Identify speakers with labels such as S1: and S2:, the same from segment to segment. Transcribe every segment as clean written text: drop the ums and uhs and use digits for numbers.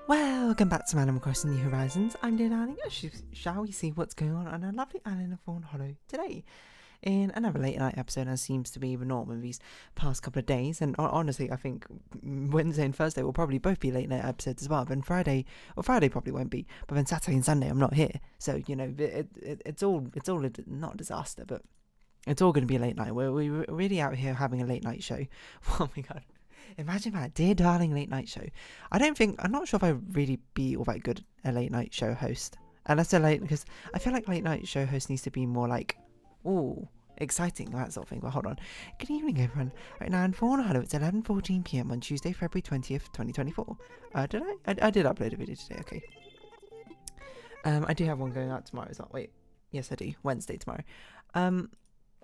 S1: Welcome back to Animal Crossing New Horizons. I'm dear darling. Shall we see what's going on our lovely island of Fawnhollow today? In another late night episode, as seems to be the norm in these past couple of days. And honestly, I think Wednesday and Thursday will probably both be late night episodes as well. But Friday probably won't be. But then Saturday and Sunday, I'm not here. So, you know, it's all not a disaster, but it's all going to be a late night. We're really out here having a late night show. Oh my God. Imagine that, dear darling late night show. I'm not sure if I'd really be all that good a late night show host. Unless because I feel like late night show host needs to be more like, ooh, exciting, that sort of thing. But hold on. Good evening, everyone. Right now in Fawnhallow, it's 11:14 p.m. on Tuesday, February 20th, 2024. Did I did upload a video today, okay. I do have one going out tomorrow as well. Wait, yes I do. Wednesday tomorrow.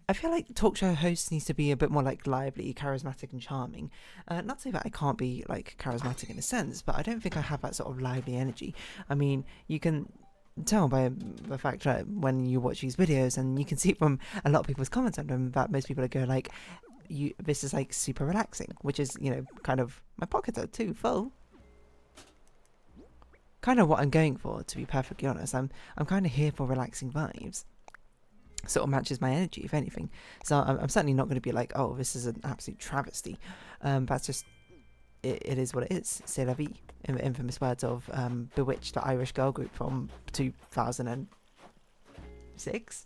S1: I feel like talk show hosts needs to be a bit more like lively, charismatic and charming. Not to say that I can't be like charismatic in a sense, but I don't think I have that sort of lively energy. I mean, you can tell by the fact that when you watch these videos, and you can see from a lot of people's comments on them that most people are going like, this is like super relaxing, which is, you know, kind of, my pockets are too full. Kind of what I'm going for, to be perfectly honest. I'm kind of here for relaxing vibes. Sort of matches my energy, if anything. So I'm certainly not going to be like, oh, this is an absolute travesty. That's just, it is what it is. C'est la vie, in the infamous words of Bewitched, the Irish girl group from 2006.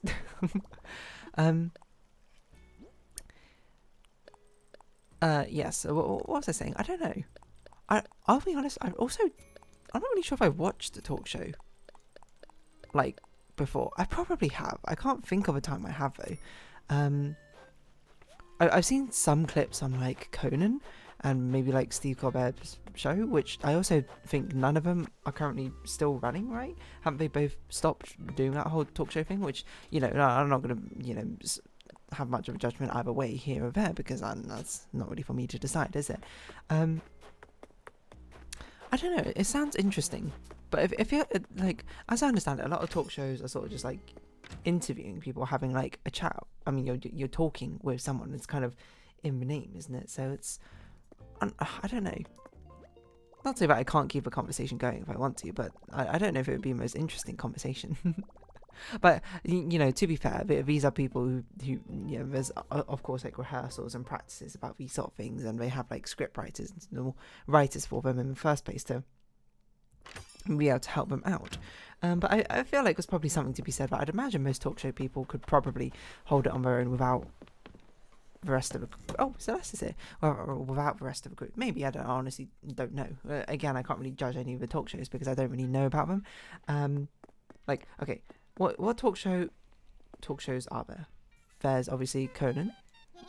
S1: Yes, so what was I saying? I don't know. I'll be honest, I'm not really sure if I watched the talk show, like, before. I probably have. I can't think of a time I have though. I've seen some clips on like Conan and maybe like Steve Colbert's show, which I also think none of them are currently still running, right? Haven't they both stopped doing that whole talk show thing? Which, you know, I'm not going to, you know, have much of a judgment either way here or there, because that's not really for me to decide, is it? I don't know. It sounds interesting. But if you're, like, as I understand it, a lot of talk shows are sort of just, like, interviewing people, having, like, a chat. I mean, you're talking with someone. It's kind of in the name, isn't it? So it's, I don't know. Not to say that I can't keep a conversation going if I want to, but I don't know if it would be the most interesting conversation. But, you know, to be fair, these are people who you know, there's, of course, like, rehearsals and practices about these sort of things, and they have, like, script writers and writers for them in the first place to be able to help them out. But I feel like there's probably something to be said, but I'd imagine most talk show people could probably hold it on their own without the rest of the... Oh, Celeste is here. Well, without the rest of the group. Maybe, I honestly don't know. Again, I can't really judge any of the talk shows because I don't really know about them. Like, okay, what talk shows are there? There's obviously Conan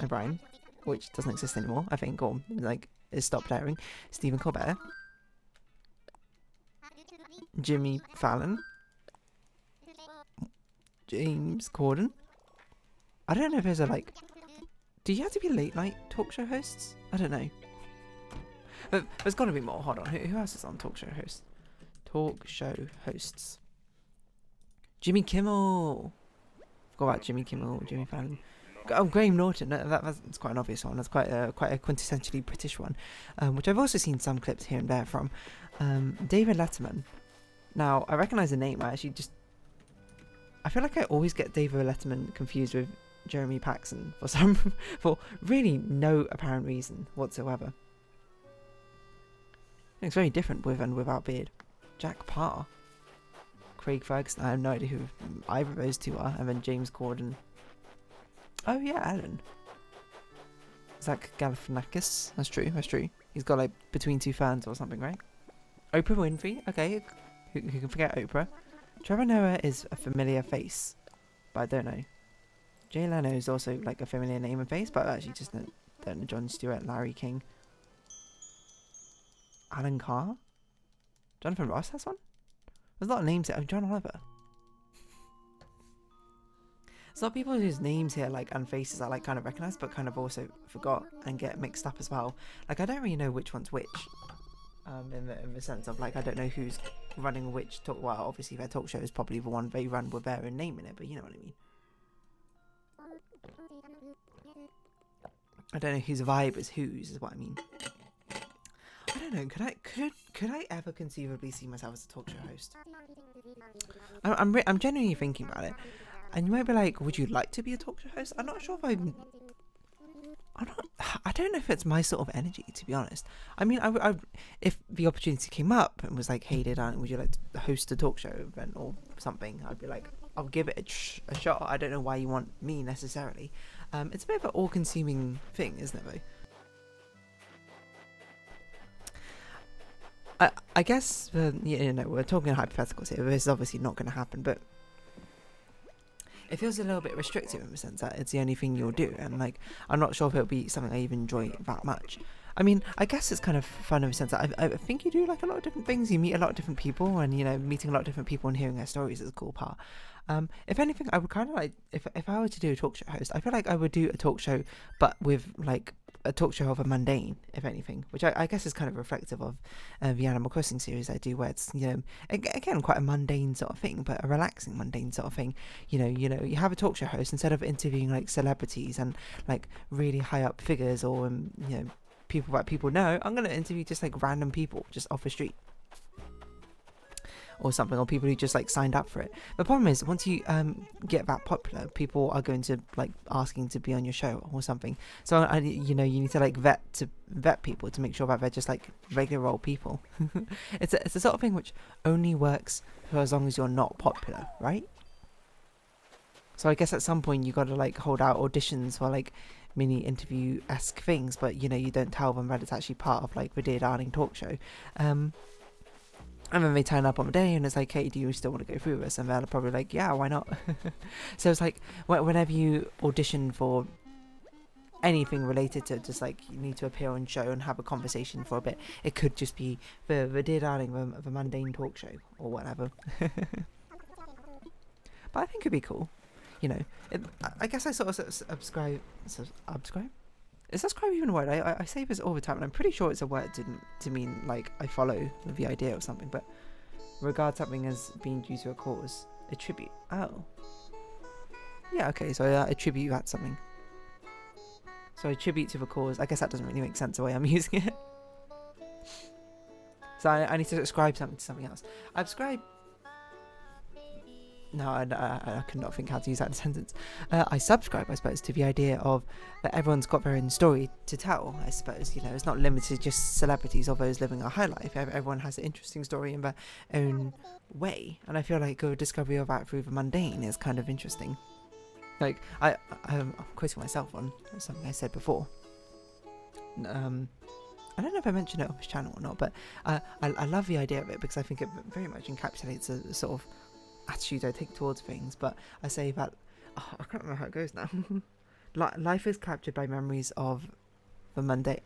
S1: O'Brien, which doesn't exist anymore, I think, or like is stopped airing. Stephen Colbert, Jimmy Fallon, James Corden. I don't know if there's a, like, do you have to be late night talk show hosts? I don't know. But there's got to be more. Hold on, who else is on talk show hosts? Talk show hosts. Jimmy Kimmel. Forgot about Jimmy Kimmel, Jimmy Fallon. Oh, Graham Norton. That's quite an obvious one. That's quite a quintessentially British one, which I've also seen some clips here and there from. David Letterman. Now, I recognise the name. I feel like I always get David Letterman confused with Jeremy Paxson for really no apparent reason whatsoever. It's very different with and without beard. Jack Parr. Craig Ferguson. I have no idea who either of those two are. And then James Corden. Oh yeah, Alan. Zach Galifianakis. That's true. He's got like Between Two Ferns or something, right? Oprah Winfrey. Okay, who can forget Oprah? Trevor Noah is a familiar face, but I don't know. Jay Leno is also like a familiar name and face, but I actually just don't know. Jon Stewart, Larry King, Alan Carr, Jonathan Ross has one. There's a lot of names here. John Oliver. There's a lot of people whose names here, like, and faces I like kind of recognise, but kind of also forgot and get mixed up as well. Like, I don't really know which one's which. In the sense of, like, I don't know who's running which talk. Well, obviously their talk show is probably the one they run with their own name in it, but you know what I mean. I don't know whose vibe is whose, is what I mean. I don't know. Could I ever conceivably see myself as a talk show host? I'm genuinely thinking about it, and you might be like, would you like to be a talk show host? I'm not sure if I don't know if it's my sort of energy, to be honest. I mean, if the opportunity came up and was like, hey, would you like to host a talk show event or something? I'd be like, I'll give it a shot. I don't know why you want me necessarily. It's a bit of an all-consuming thing, isn't it, though? I guess, we're talking hypotheticals here. This is obviously not going to happen, but it feels a little bit restrictive in the sense that it's the only thing you'll do, and like I'm not sure if it'll be something I even enjoy that much. I mean, I guess it's kind of fun in the sense that I think you do like a lot of different things. You meet a lot of different people, and meeting a lot of different people and hearing their stories is a cool part. If anything, I would kind of like if I were to do a talk show host, I feel like I would do a talk show, but with like a talk show of a mundane, if anything, which I guess is kind of reflective of the Animal Crossing series I do, where it's again quite a mundane sort of thing, but a relaxing mundane sort of thing. You have a talk show host instead of interviewing like celebrities and like really high up figures or people that people know. I'm gonna interview just like random people just off the street or something, or people who just like signed up for it. The problem is once you get that popular, people are going to like asking to be on your show or something. So you need to like vet people to make sure that they're just like regular old people. It's a sort of thing which only works for as long as you're not popular, right? So I guess at some point you got to like hold out auditions for like mini interview-esque things, but you don't tell them that it's actually part of like the Dear Darling talk show. And then they turn up on the day and it's like, hey, do you still want to go through this? And they're probably like, yeah, why not? So it's like, whenever you audition for anything related to just like, you need to appear on show and have a conversation for a bit, it could just be the Dear Darling of a mundane talk show or whatever. But I think it'd be cool. I guess I sort of subscribe? Is subscribe even a word? I say this all the time, and I'm pretty sure it's a word to mean like I follow the idea or something, but regard something as being due to a cause. Attribute. Oh. Yeah, okay, so I attribute at something. So I attribute to the cause. I guess that doesn't really make sense the way I'm using it. So I need to ascribe something to something else. I ascribe... No, I could not think how to use that in a sentence. I subscribe, I suppose, to the idea of that everyone's got their own story to tell, I suppose. It's not limited to just celebrities or those living a high life. Everyone has an interesting story in their own way. And I feel like a discovery of that through the mundane is kind of interesting. Like, I'm quoting myself on something I said before. I don't know if I mentioned it on this channel or not, but I love the idea of it because I think it very much encapsulates a sort of attitude I take towards things. But I say that I can't remember how it goes now. Life is captured by memories of the mundane,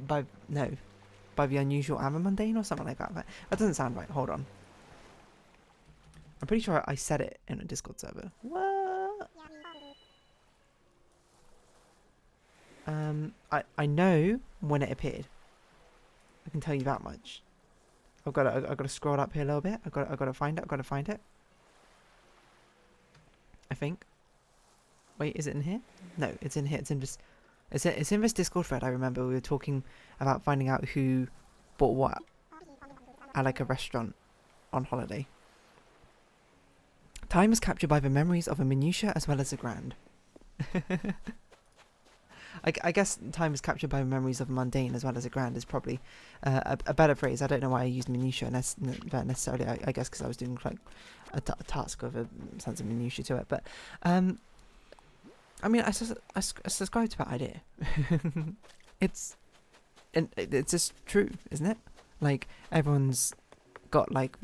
S1: by the unusual and the mundane, or something like that. But that doesn't sound right. Hold on. I'm pretty sure I said it in a Discord server. What? I know when it appeared. I can tell you that much. I've got to scroll up here a little bit. I've got to find it. I think. Wait, is it in here? No, it's in here. It's in this Discord thread. I remember we were talking about finding out who bought what at like a restaurant on holiday. Time is captured by the memories of a minutiae as well as the grand. I guess time is captured by memories of mundane as well as a grand is probably a better phrase. I don't know why I used minutiae necessarily. I guess because I was doing like a task with a sense of minutiae to it. But I mean, I subscribe to that idea. It's just true, isn't it? Like everyone's got like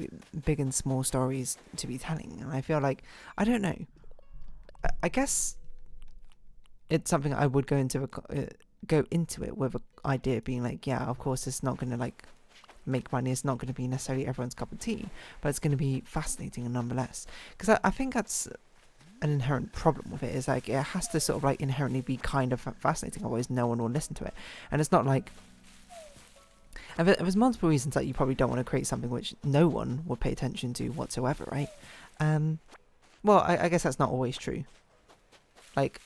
S1: big and small stories to be telling, and I feel like I don't know. I guess it's something I would go into it with an idea being like, yeah, of course it's not going to like make money, it's not going to be necessarily everyone's cup of tea, but it's going to be fascinating nonetheless. Because I think that's an inherent problem with it, is like it has to sort of like inherently be kind of fascinating, otherwise no one will listen to it. And it's not like, and there's multiple reasons that you probably don't want to create something which no one would pay attention to whatsoever, right? Well, I guess that's not always true. Like,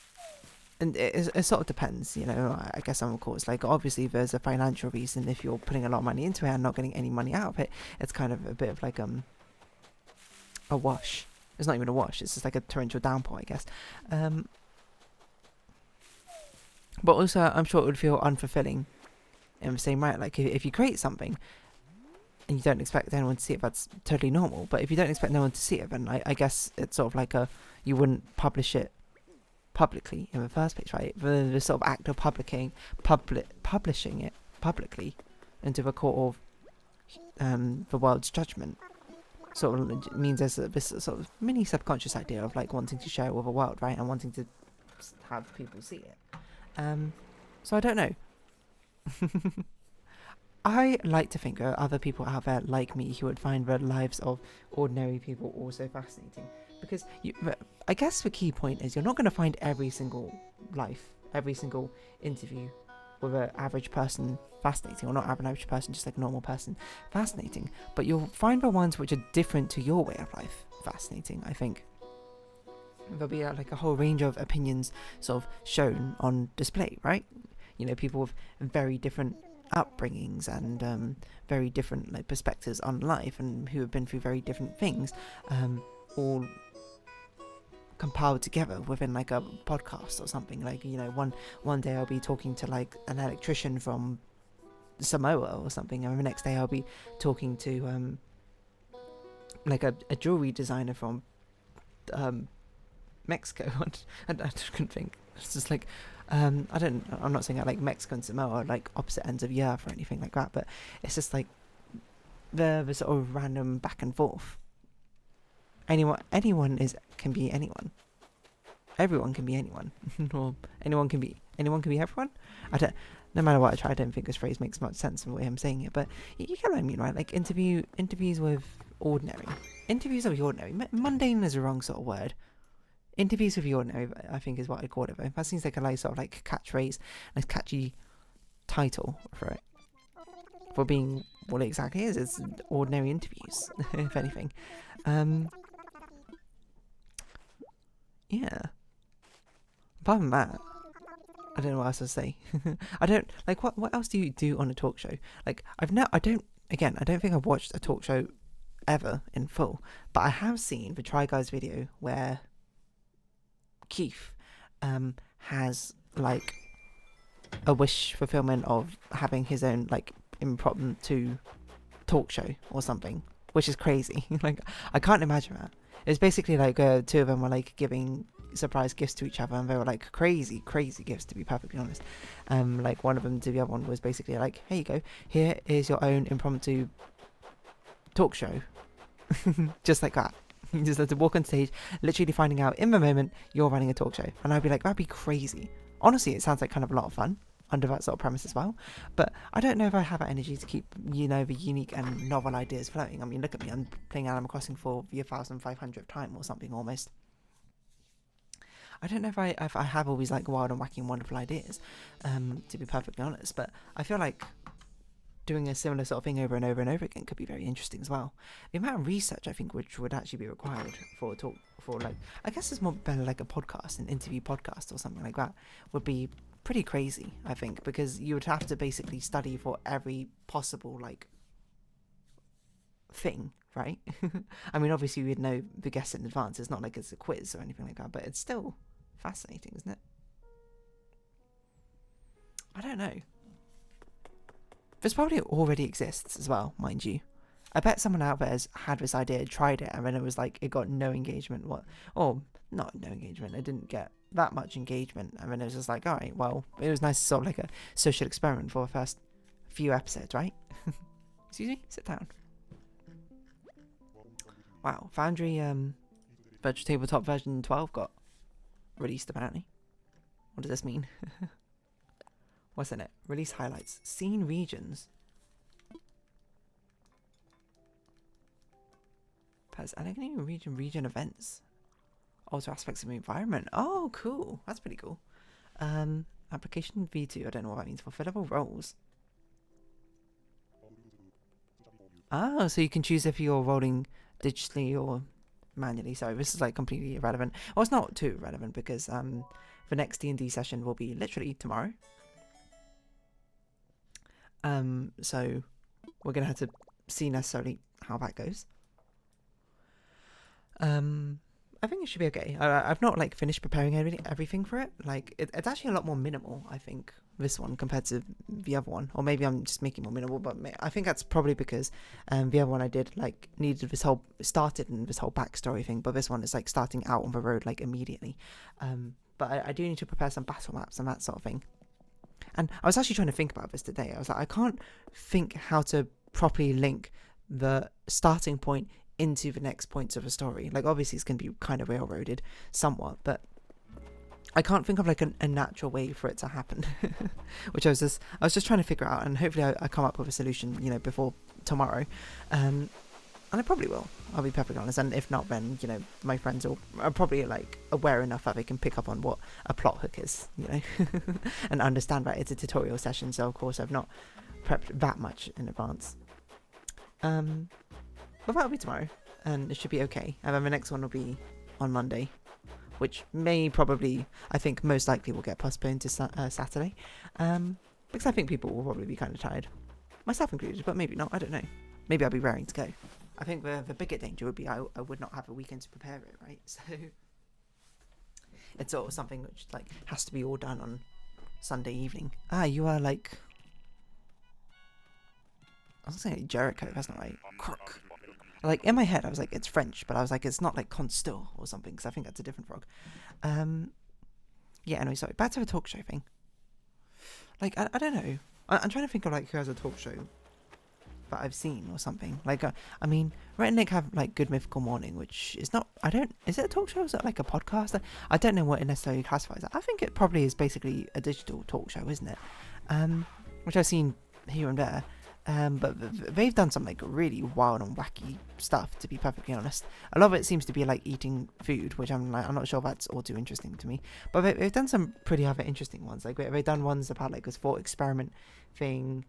S1: and it sort of depends, you know. I guess of course, like obviously there's a financial reason. If you're putting a lot of money into it and not getting any money out of it, it's kind of a bit of like a wash. It's not even a wash, it's just like a torrential downpour, I guess. But also I'm sure it would feel unfulfilling in the same right. Like if you create something and you don't expect anyone to see it, that's totally normal. But if you don't expect no one to see it, then I guess it's sort of like you wouldn't publish it publicly in the first place, right? The sort of act of publishing it publicly into the court of the world's judgment sort of means there's this sort of mini subconscious idea of like wanting to share it with the world, right? And wanting to have people see it. So I don't know. I like to think there are other people out there like me who would find the lives of ordinary people also fascinating. Because I guess the key point is you're not going to find every single life, every single interview with an average person fascinating, or not an average person, just like a normal person fascinating. But you'll find the ones which are different to your way of life fascinating, I think. There'll be like a whole range of opinions sort of shown on display, right? You know, people with very different upbringings and very different like perspectives on life, and who have been through very different things, all compiled together within like a podcast or something. Like, you know, one day I'll be talking to like an electrician from Samoa or something, and the next day I'll be talking to like a jewelry designer from Mexico. I couldn't think. It's just like I'm not saying I like Mexico and Samoa are like opposite ends of the earth or anything like that, but it's just like the sort of random back and forth. Anyone can be anyone. Everyone can be anyone. Or anyone can be everyone. No matter what I try, I don't think this phrase makes much sense in the way I'm saying it, but you get what I mean, right? Like interviews with ordinary. Interviews of the ordinary. Mundane is the wrong sort of word. Interviews with the ordinary, I think, is what I call it. Though. That seems like a nice sort of like catchphrase, nice catchy title for it. For being what it exactly is. It's ordinary interviews, if anything. Yeah. Apart from that, I don't know what else to say. I don't like what else do you do on a talk show? Like I don't think I've watched a talk show ever in full, but I have seen the Try Guys video where Keith has like a wish fulfillment of having his own like impromptu talk show or something, which is crazy. Like I can't imagine that. It's basically like two of them were like giving surprise gifts to each other, and they were like crazy gifts, to be perfectly honest. Like one of them to the other one was basically like, here you go, here is your own impromptu talk show. Just like that. You just have to walk on stage, literally finding out in the moment you're running a talk show. And I'd be like, that'd be crazy. Honestly, it sounds like kind of a lot of fun under that sort of premise as well. But I don't know if I have that energy to keep, you know, the unique and novel ideas flowing. I mean, look at me, I'm playing Animal Crossing for the 1,500th time or something almost. I don't know if I have all these like wild and wacky and wonderful ideas, to be perfectly honest. But I feel like doing a similar sort of thing over and over and over again could be very interesting as well. The amount of research I think which would actually be required for a talk, for like, I guess it's more better like a podcast, an interview podcast or something like that, would be pretty crazy, I think, because you would have to basically study for every possible like thing, right? I mean, obviously we'd know the guests in advance. It's not like it's a quiz or anything like that, but it's still fascinating, isn't it? I don't know. This probably already exists as well, mind you. I bet someone out there has had this idea, tried it, and then it was like it got no engagement. Or not no engagement. It didn't get that much engagement, and then it was just like, all right, well, it was nice, sort of like a social experiment for the first few episodes, right? Excuse me, sit down. Wow, Foundry Virtual Tabletop version 12 got released apparently. What does this mean? What's in it? Release highlights. Scene regions. Paz Allegheny region events. Alter aspects of the environment. Oh, cool. That's pretty cool. Application V2. I don't know what that means. Fulfillable roles. Oh, so you can choose if you're rolling digitally or manually. Sorry, this is like completely irrelevant. Well, it's not too irrelevant because the next D&D session will be literally tomorrow. So we're gonna have to see necessarily how that goes. I think it should be okay. I've not like finished preparing everything for it. Like it's actually a lot more minimal, I think, this one compared to the other one. Or maybe I'm just making it more minimal, but I think that's probably because the other one I did like needed started in this whole backstory thing, but this one is like starting out on the road like immediately. But I do need to prepare some battle maps and that sort of thing. And I was actually trying to think about this today. I was like, I can't think how to properly link the starting point into the next points of a story. Like obviously it's going to be kind of railroaded somewhat, but I can't think of like a natural way for it to happen. Which I was just trying to figure out, and hopefully I come up with a solution, you know, before tomorrow. And I probably will, I'll be perfectly honest. And if not, then, you know, my friends are probably like aware enough that they can pick up on what a plot hook is, you know, and understand that it's a tutorial session. So of course I've not prepped that much in advance. But that'll be tomorrow, and it should be okay. And then the next one will be on Monday, which I think most likely will get postponed to Saturday, because I think people will probably be kind of tired, myself included, but maybe not, I don't know. Maybe I'll be raring to go. I think the bigger danger would be I would not have a weekend to prepare it, right? So it's sort of something which like has to be all done on Sunday evening. You are like, I was saying Jericho, that's not right. Crook. Like in my head I was like it's French, but I was like it's not like Constant or something, because I think that's a different frog. Yeah, anyway, sorry, back to the talk show thing. Like I don't know, I'm trying to think of like who has a talk show that I've seen or something. Like I mean, Rhett and Nick have like Good Mythical Morning, which is not, is it a talk show, is it like a podcast? I don't know what it necessarily classifies. I think it probably is basically a digital talk show, isn't it? Which I've seen here and there. But they've done some like really wild and wacky stuff, to be perfectly honest. A lot of it seems to be like eating food, which I'm not sure that's all too interesting to me. But they've done some pretty other interesting ones. Like they've done ones about like this thought experiment thing.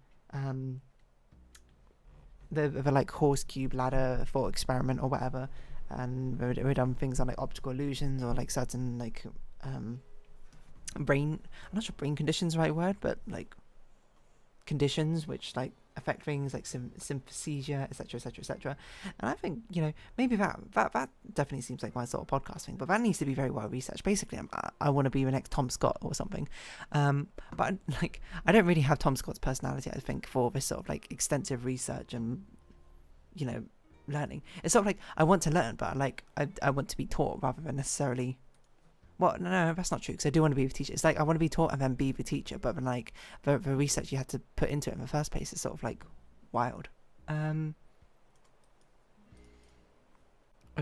S1: The like horse cube ladder thought experiment or whatever. And they've done things on like optical illusions or like certain like brain. I'm not sure brain conditions the right word, but like conditions which like affect things like synesthesia, etc, etc, etc. And I think, you know, maybe that definitely seems like my sort of podcast thing, but that needs to be very well researched. Basically I want to be the next Tom Scott or something, but like I don't really have Tom Scott's personality, I think, for this sort of like extensive research and, you know, learning. It's sort of like I want to learn, but like I want to be taught rather than necessarily. Well, no, that's not true, because I do want to be the teacher. It's like I want to be taught and then be the teacher, but then like the research you had to put into it in the first place is sort of like wild. There's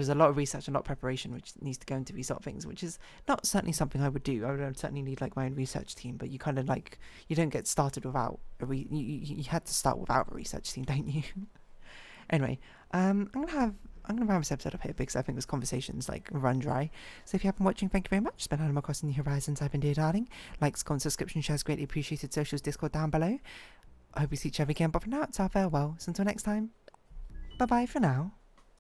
S1: a lot of research and a lot of preparation which needs to go into these sort of things, which is not certainly something I would do. I would certainly need like my own research team, but you kind of like, you don't get started without you had to start without a research team, don't you? Anyway, I'm gonna wrap this episode up here because I think this conversation's like run dry. So if you have been watching, thank you very much. It's been Animal Crossing New Horizons. I've been Dear Darling. Likes, comments, subscription, shares greatly appreciated. Socials, Discord down below. I hope we see each other again. But for now, it's our farewell. So until next time, bye bye for now.